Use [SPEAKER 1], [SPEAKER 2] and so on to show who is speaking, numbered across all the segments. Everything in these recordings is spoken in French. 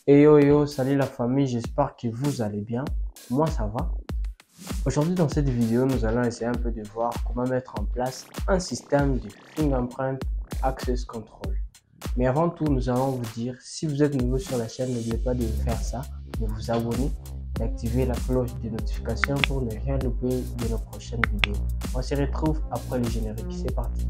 [SPEAKER 1] Hey yo yo, salut la famille, j'espère que vous allez bien. Moi ça va. Aujourd'hui dans cette vidéo, nous allons essayer un peu de voir comment mettre en place un système de fingerprint access control. Mais avant tout, nous allons vous dire, si vous êtes nouveau sur la chaîne, n'oubliez pas de faire ça, de vous abonner, d'activer la cloche de notification pour ne rien louper de nos prochaines vidéos. On se retrouve après le générique, c'est parti.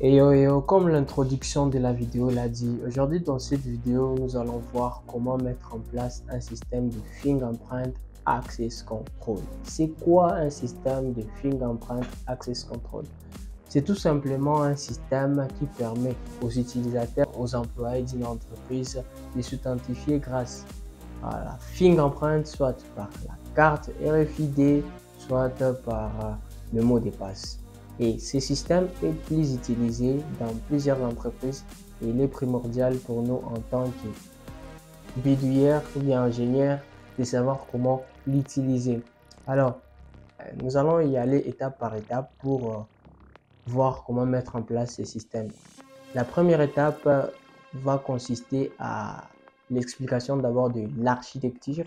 [SPEAKER 1] Et yo, comme l'introduction de la vidéo l'a dit, aujourd'hui dans cette vidéo, nous allons voir comment mettre en place un système de fingerprint access control. C'est quoi un système de fingerprint access control? C'est tout simplement un système qui permet aux utilisateurs, aux employés d'une entreprise de s'authentifier grâce à la fingerprint, soit par la carte RFID, soit par le mot de passe. Et ce système est plus utilisé dans plusieurs entreprises et il est primordial pour nous en tant que bidouilleurs ou bien ingénieurs de savoir comment l'utiliser. Alors, nous allons y aller étape par étape pour voir comment mettre en place ce système. La première étape va consister à l'explication d'abord de l'architecture.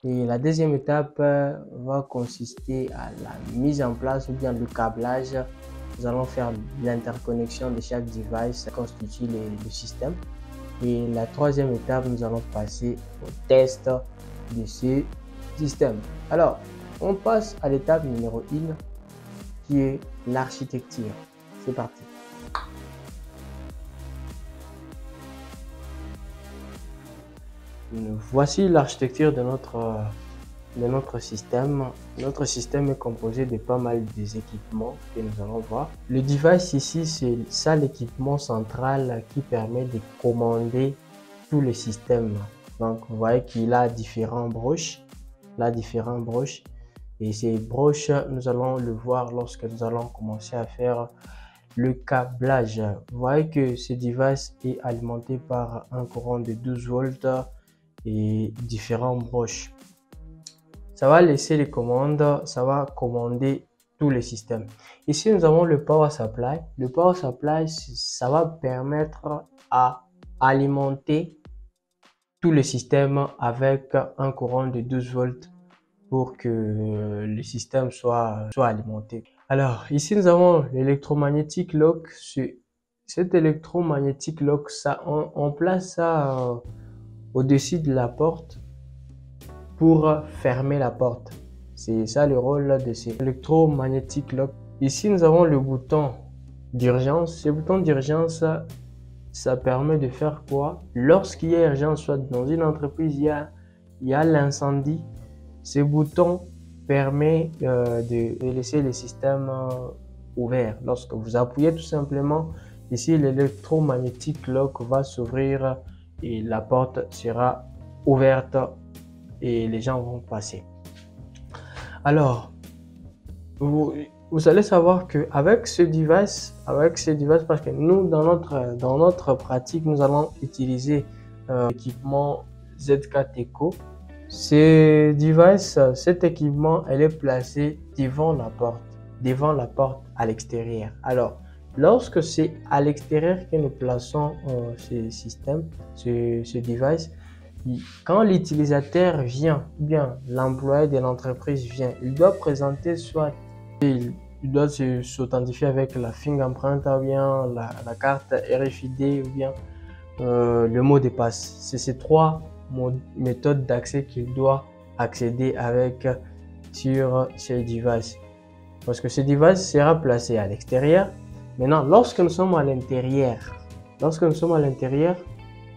[SPEAKER 1] Et la deuxième étape va consister à la mise en place ou bien le câblage. Nous allons faire l'interconnexion de chaque device qui constitue le système. Et la troisième étape, nous allons passer au test de ce système. Alors, on passe à l'étape numéro 1 qui est l'architecture. C'est parti. Voici l'architecture de notre système. Notre système est composé de pas mal d'équipements que nous allons voir. Le device ici, c'est ça l'équipement central qui permet de commander tous les systèmes. Donc, vous voyez qu'il a différents broches. Et ces broches, nous allons le voir lorsque nous allons commencer à faire le câblage. Vous voyez que ce device est alimenté par un courant de 12 volts et différentes broches. Ça va laisser les commandes, ça va commander tous les systèmes. Ici, nous avons le power supply. Le power supply, ça va permettre à alimenter tous les systèmes avec un courant de 12 volts pour que le système soit alimenté. Alors, ici, nous avons l'électromagnétique lock. Cet électromagnétique lock, on place ça au-dessus de la porte pour fermer la porte. C'est ça le rôle de cet électromagnétique lock. Ici, nous avons le bouton d'urgence. Ce bouton d'urgence, ça permet de faire quoi? Lorsqu'il y a urgence, soit dans une entreprise, il y a l'incendie, ce bouton permet de laisser le système ouvert. Lorsque vous appuyez tout simplement, ici l'électromagnétique lock va s'ouvrir et la porte sera ouverte et les gens vont passer. Alors, vous allez savoir que avec ce device, parce que nous dans notre pratique, nous allons utiliser l'équipement Z4 Eco. Cet équipement, elle est placé devant la porte à l'extérieur. Alors, lorsque c'est à l'extérieur que nous plaçons ce système, ce device, quand l'utilisateur vient, ou bien l'employé de l'entreprise vient, il doit présenter soit il doit s'authentifier avec la fingerprint ou bien la carte RFID ou bien le mot de passe. C'est ces trois méthodes d'accès qu'il doit accéder avec sur ce device. Parce que ce device sera placé à l'extérieur. Maintenant, lorsque nous sommes à l'intérieur,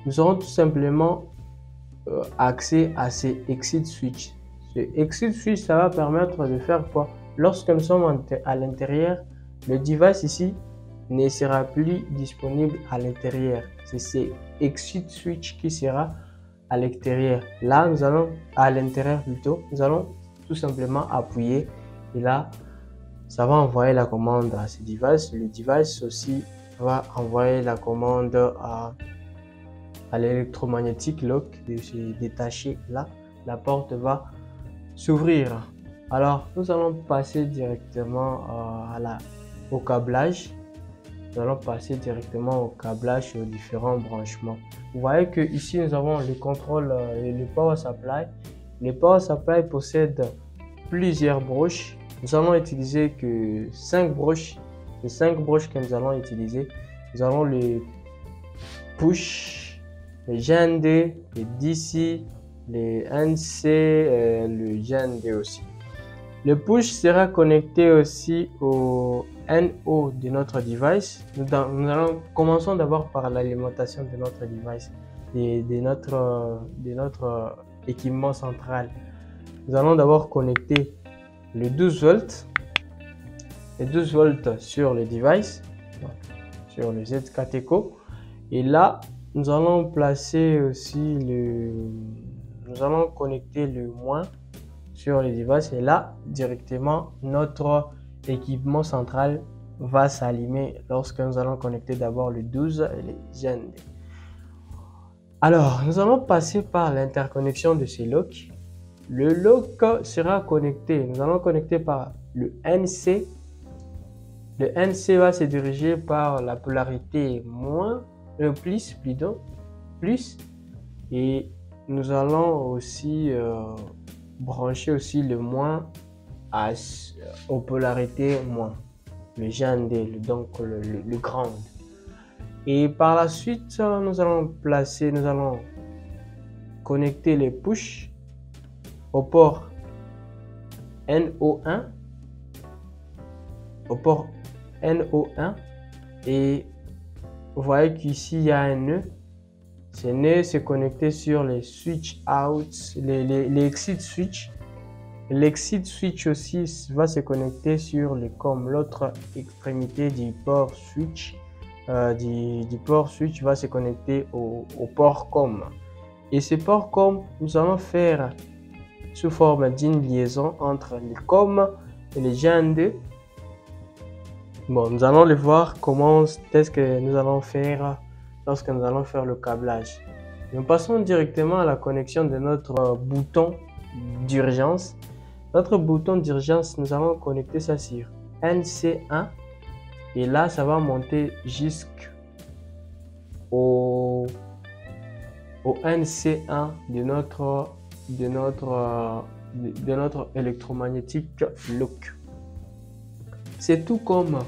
[SPEAKER 1] nous aurons tout simplement accès à ces exit switch. Ce exit switch, ça va permettre de faire quoi? Lorsque nous sommes à l'intérieur, le device ici ne sera plus disponible à l'intérieur. C'est ce exit switch qui sera à l'extérieur. Là, nous allons à l'intérieur plutôt. Nous allons tout simplement appuyer et là, ça va envoyer la commande à ce device. Le device aussi va envoyer la commande à l'électromagnétique lock de se détacher là la porte va s'ouvrir. Alors, nous allons passer directement au câblage. Nous allons passer directement au câblage et aux différents branchements. Vous voyez que ici nous avons le contrôle et le power supply. Le power supply possède plusieurs broches. Nous allons utiliser que 5 broches. Les 5 broches que nous allons utiliser, nous allons le push, le GND, le DC, le NC, le GND aussi. Le push sera connecté aussi au NO de notre device. Commençons d'abord par l'alimentation de notre device, de notre équipement central. Nous allons d'abord connecter le 12 volts, les 12 volts sur le device, sur le Z4 Eco. Et là, nous allons placer aussi nous allons connecter le moins sur les devices et là directement notre équipement central va s'allumer lorsque nous allons connecter d'abord le 12 et les GND. Alors nous allons passer par l'interconnexion de ces locks. Le lock sera connecté, nous allons connecter par le NC. Le NC va se diriger par la polarité plus, et nous allons aussi brancher aussi le moins aux polarités moins, le GND, donc le ground. Et par la suite, nous allons connecter les push au port NO1, et vous voyez qu'ici il y a un nœud. Ce nœud c'est connecté sur les switch out, les exit switch. L'exit switch aussi va se connecter sur l'autre extrémité du port switch. Du port switch va se connecter au port COM. Et ce port COM, nous allons faire sous forme d'une liaison entre les COM et les GND. Bon, nous allons le voir comment est-ce que nous allons faire lorsque nous allons faire le câblage. Nous passons directement à la connexion de notre bouton d'urgence. Notre bouton d'urgence, nous allons connecter ça sur NC1 et là, ça va monter jusqu'au NC1 de notre électromagnétique lock. C'est tout comme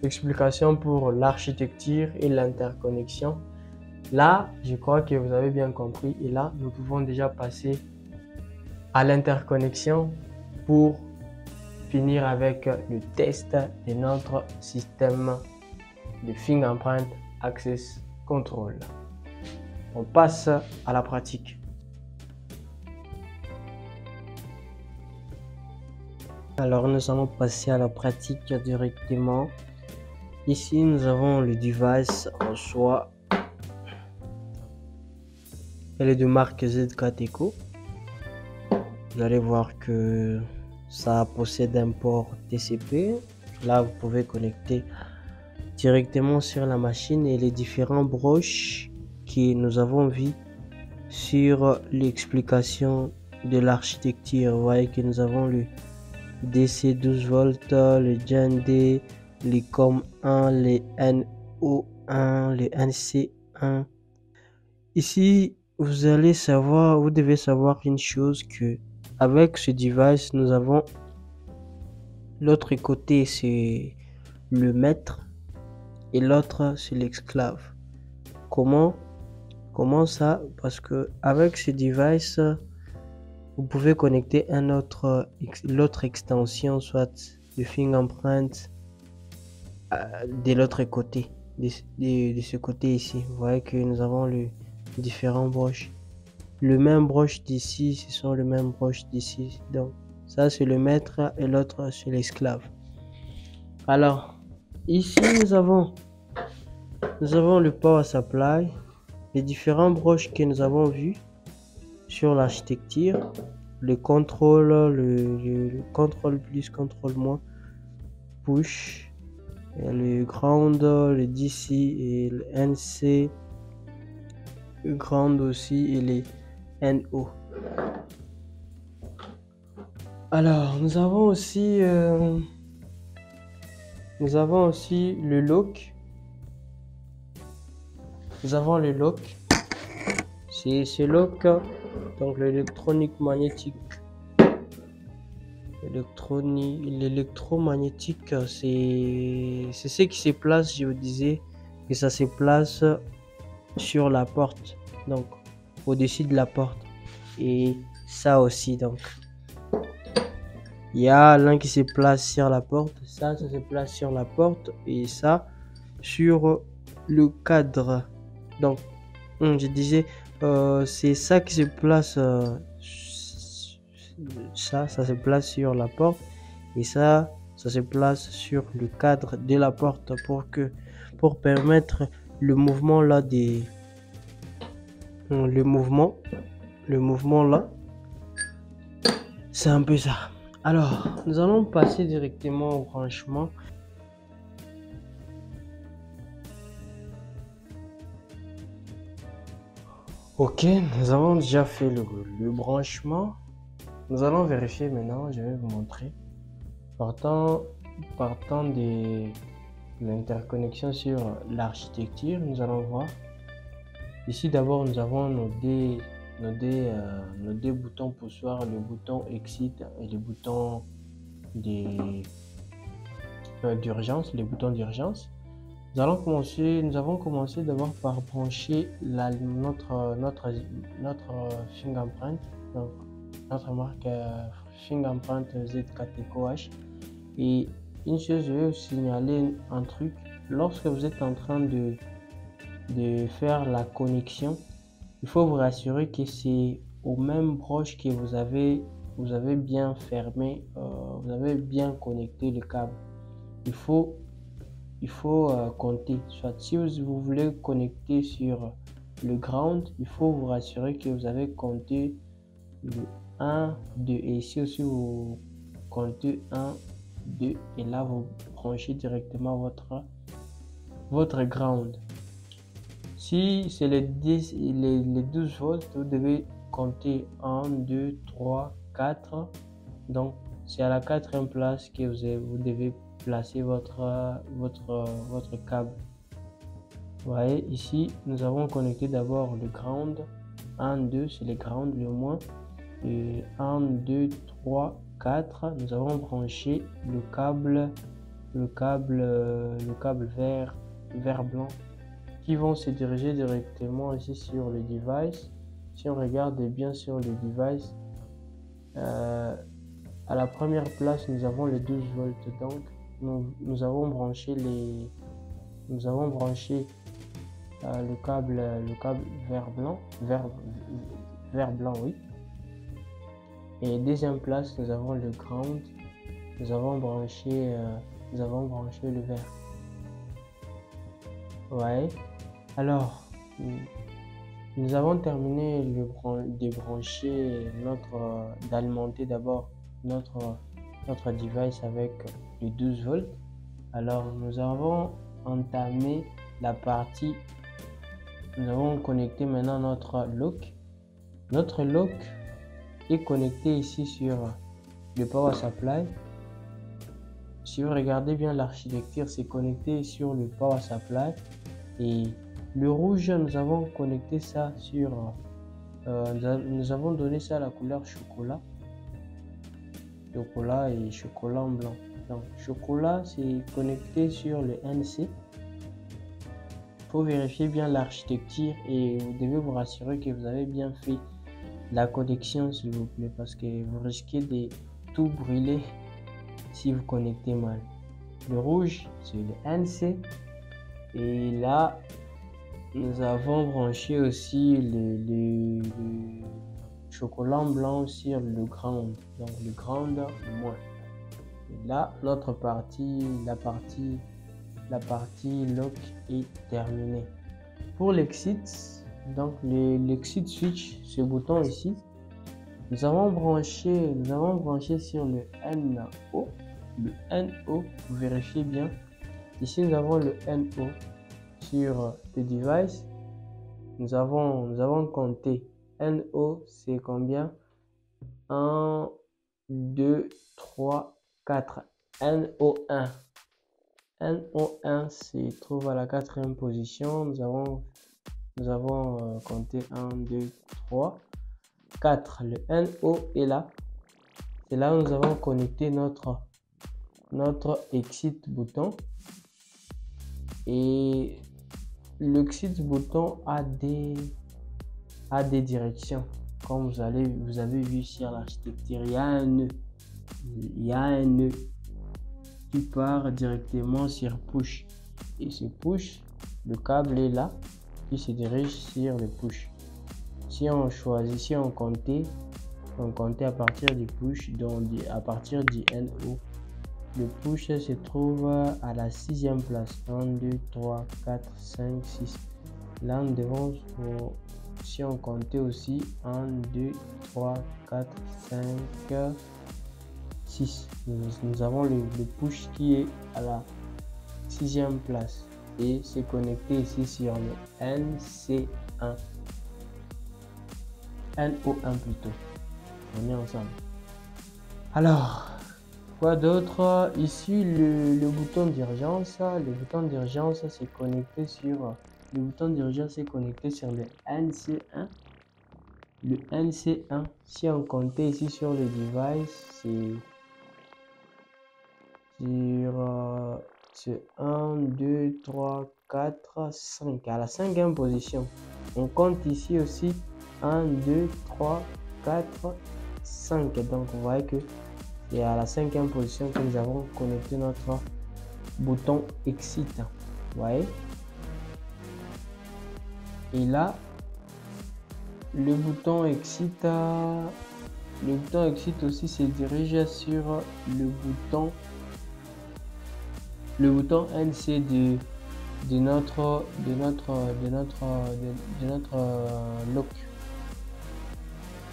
[SPEAKER 1] explication pour l'architecture et l'interconnexion. Là, je crois que vous avez bien compris et là, nous pouvons déjà passer à l'interconnexion pour finir avec le test de notre système de Fingerprint Access Control. On passe à la pratique. Alors nous allons passer à la pratique directement. Ici nous avons le device en soi. Elle est de marque Z4 Eco. Vous allez voir que ça possède un port TCP. Là vous pouvez connecter directement sur la machine et les différents broches que nous avons vu sur l'explication de l'architecture. Vous voyez que nous avons le DC 12 volts, le GND, les COM1, les NO1, les NC1. Ici, vous devez savoir une chose, que avec ce device, nous avons l'autre côté, c'est le maître et l'autre, c'est l'esclave. Comment ça? Parce que avec ce device, vous pouvez connecter l'autre extension, soit le fingerprint de l'autre côté, de ce côté ici. Vous voyez que nous avons les différents broches. Le même broche d'ici, ce sont les mêmes broches d'ici. Donc ça c'est le maître et l'autre c'est l'esclave. Alors ici nous avons le power supply, les différents broches que nous avons vus sur l'architecture, le contrôle, le contrôle plus, contrôle moins, push, le ground, le DC et le NC, le ground aussi et les NO. Alors, nous avons aussi le lock. Nous avons le lock. C'est ce lock, donc l'électronique magnétique. L'électromagnétique, c'est ce qui se place, je vous disais, que ça se place sur la porte, donc au-dessus de la porte. Et ça aussi, donc il y a l'un qui se place sur la porte, ça se place sur la porte et ça sur le cadre. Donc, je disais, c'est ça qui se place, ça se place sur la porte et ça se place sur le cadre de la porte pour permettre le mouvement là le mouvement là, c'est un peu ça. Alors, nous allons passer directement au branchement. Ok, nous avons déjà fait le branchement. Nous allons vérifier maintenant, je vais vous montrer. Partant de l'interconnexion sur l'architecture, nous allons voir. Ici d'abord, nous avons nos deux boutons poussoirs, le bouton exit et le bouton d'urgence, les boutons d'urgence. Nous avons commencé d'abord par brancher notre fingerprint, donc notre marque fingerprint ZKTKOH. Et une chose, je vais vous signaler un truc. Lorsque vous êtes en train de faire la connexion, il faut vous rassurer que c'est au même broche que vous avez bien fermé, vous avez bien connecté le câble. Il faut compter. Soit si vous voulez connecter sur le ground, il faut vous rassurer que vous avez compté le 1, 2 et ici aussi vous comptez 1, 2 et là vous branchez directement votre ground. Si c'est les 12 volts, vous devez compter 1, 2, 3, 4. Donc c'est à la quatrième place que vous devez placer votre câble. Vous voyez ici, nous avons connecté d'abord le ground. 1, 2, c'est le ground le moins. Et 1, 2, 3, 4. Nous avons branché le câble vert blanc qui vont se diriger directement ici sur le device. Si on regarde bien sur le device, à la première place, nous avons les 12 volts. Donc, nous avons branché le câble vert blanc, oui. Et deuxième place, nous avons le ground. Nous avons branché le vert. Ouais. Alors, nous avons terminé de brancher d'alimenter d'abord notre device avec les 12 volts. Alors, nous avons entamé la partie. Nous avons connecté maintenant notre lock. Notre lock est connecté ici sur le power supply. Si vous regardez bien l'architecture, c'est connecté sur le power supply. Et le rouge, nous avons connecté ça sur nous avons donné ça à la couleur chocolat et chocolat en blanc. Donc chocolat, c'est connecté sur le NC. Il faut vérifier bien l'architecture et vous devez vous rassurer que vous avez bien fait la connexion, s'il vous plaît, parce que vous risquez de tout brûler si vous connectez mal. Le rouge, c'est le NC. Et là, nous avons branché aussi le chocolat blanc sur le ground, donc le ground moins. Et là, la partie lock est terminée. Pour l'exit, donc l'exit switch, ce bouton ici, nous avons branché sur le NO. Le NO, vous vérifiez bien. Ici, nous avons le NO sur le device. Nous avons compté NO, c'est combien? 1, 2, 3, 4. NO1. NO1 se trouve à la 4e position. Nous avons compté 1, 2, 3, 4. Le NO est là. C'est là où nous avons connecté notre exit bouton. Et l'exit bouton a des directions. Comme vous avez vu sur l'architecture, il y a un nœud qui part directement sur push. Et ce push, le câble est là qui se dirige sur le push. Si on comptait à partir du push, donc à partir du NO, le push se trouve à la 6e place. 1, 2, 3, 4, 5, 6. Là, nous devons, si on comptait aussi, 1, 2, 3, 4, 5, 6. Nous avons le push qui est à la 6e place et c'est connecté ici sur le NC1. NO1 plutôt. On est ensemble. Alors, quoi d'autre? Ici, le bouton d'urgence. Le bouton d'urgence c'est connecté sur le NC1. Le NC1, si on comptait ici sur le device, c'est 1, 2, 3, 4, 5. À la 5e position. On compte ici aussi 1, 2, 3, 4, 5. Donc, vous voyez que c'est à la 5e position que nous avons connecté notre bouton Exit. Vous voyez? Et là, le bouton Exit aussi se dirige sur le bouton NC de notre lock.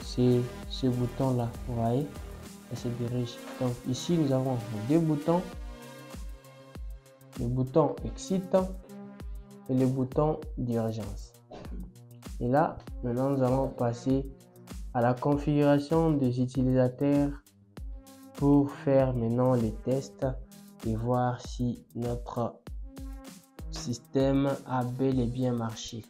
[SPEAKER 1] C'est ce bouton là, vous voyez, ça se dirige. Donc ici nous avons deux boutons, le bouton Exit et le bouton d'urgence. Et là maintenant nous allons passer à la configuration des utilisateurs pour faire maintenant les tests et voir si notre système a bel et bien marché.